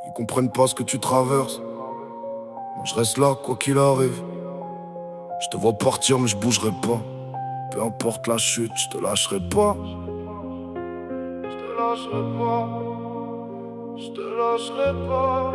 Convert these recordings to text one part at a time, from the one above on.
Ils comprennent pas ce que tu traverses. Moi je reste là quoi qu'il arrive. Je te vois partir mais je bougerai pas. Peu importe la chute, je te lâcherai pas. Je te lâcherai pas. Je te lâcherai pas.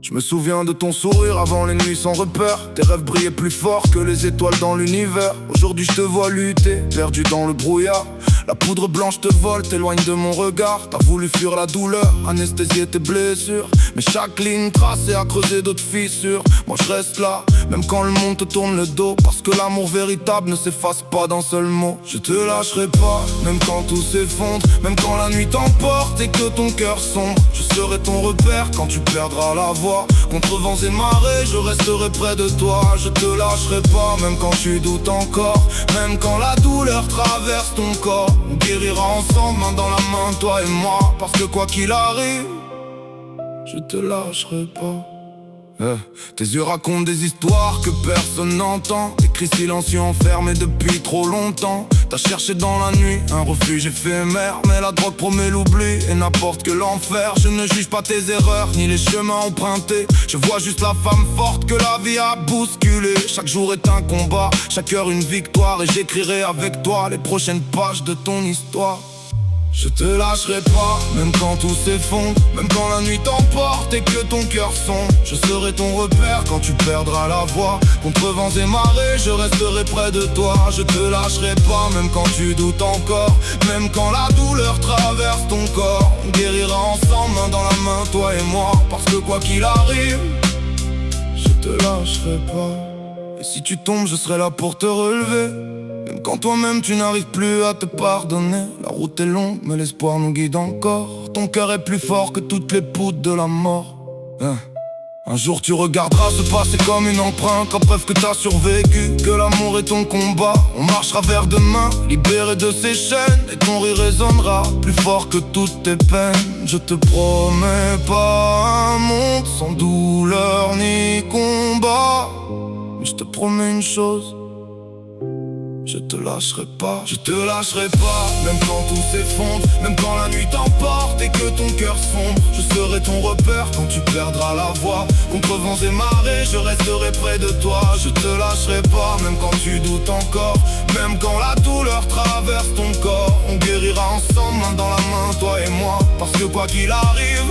Je me souviens de ton sourire avant les nuits sans repère. Tes rêves brillaient plus fort que les étoiles dans l'univers. Aujourd'hui je te vois lutter, perdu dans le brouillard. La poudre blanche te vole, t'éloigne de mon regard. T'as voulu fuir la douleur, anesthésier tes blessures. Mais chaque ligne tracée a creusé d'autres fissures. Moi je reste là, même quand le monde te tourne le dos. Parce que l'amour véritable ne s'efface pas d'un seul mot. Je te lâcherai pas, même quand tout s'effondre. Même quand la nuit t'emporte et que ton cœur sombre. Je serai ton repère quand tu perdras la voix. Contre vents et marées, je resterai près de toi. Je te lâcherai pas, même quand tu doutes encore. Même quand la douleur traverse ton corps. On guérira ensemble, main dans la main, toi et moi. Parce que quoi qu'il arrive, je te lâcherai pas. Tes yeux racontent des histoires que personne n'entend. Des cris silencieux enfermés depuis trop longtemps. T'as cherché dans la nuit un refuge éphémère. Mais la drogue promet l'oubli et n'apporte que l'enfer. Je ne juge pas tes erreurs ni les chemins empruntés. Je vois juste la femme forte que la vie a bousculée. Chaque jour est un combat, chaque heure une victoire. Et j'écrirai avec toi les prochaines pages de ton histoire. Je te lâcherai pas, même quand tout s'effondre. Même quand la nuit t'emporte et que ton cœur sombre. Je serai ton repère quand tu perdras la voix. Contre vents et marées, je resterai près de toi. Je te lâcherai pas, même quand tu doutes encore. Même quand la douleur traverse ton corps. On guérira ensemble, main dans la main, toi et moi. Parce que quoi qu'il arrive, je te lâcherai pas. Et si tu tombes, je serai là pour te relever. Même quand toi-même tu n'arrives plus à te pardonner. La route est longue mais l'espoir nous guide encore. Ton cœur est plus fort que toutes les poudres de la mort. Un jour tu regarderas se passer comme une empreinte. En preuve que t'as survécu, que l'amour est ton combat. On marchera vers demain, libéré de ces chaînes. Et ton rire résonnera plus fort que toutes tes peines. Je te promets pas un monde sans douleur ni combat. Mais je te promets une chose, je te lâcherai pas, je te lâcherai pas. Même quand tout s'effondre, même quand la nuit t'emporte et que ton cœur sombre. Je serai ton repère quand tu perdras la voix. Contre vents et marées, je resterai près de toi. Je te lâcherai pas, même quand tu doutes encore. Même quand la douleur traverse ton corps. On guérira ensemble, main dans la main, toi et moi. Parce que quoi qu'il arrive,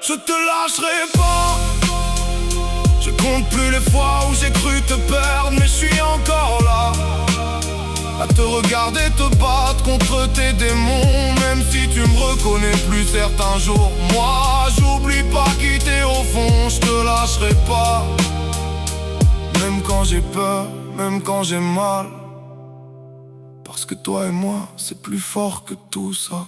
je te lâcherai pas. Je compte plus les fois où j'ai cru te perdre, mais je suis encore là. À te regarder te battre contre tes démons. Même si tu me reconnais plus certains jours. Moi j'oublie pas qui t'es au fond. Je te lâcherai pas. Même quand j'ai peur, même quand j'ai mal. Parce que toi et moi c'est plus fort que tout ça.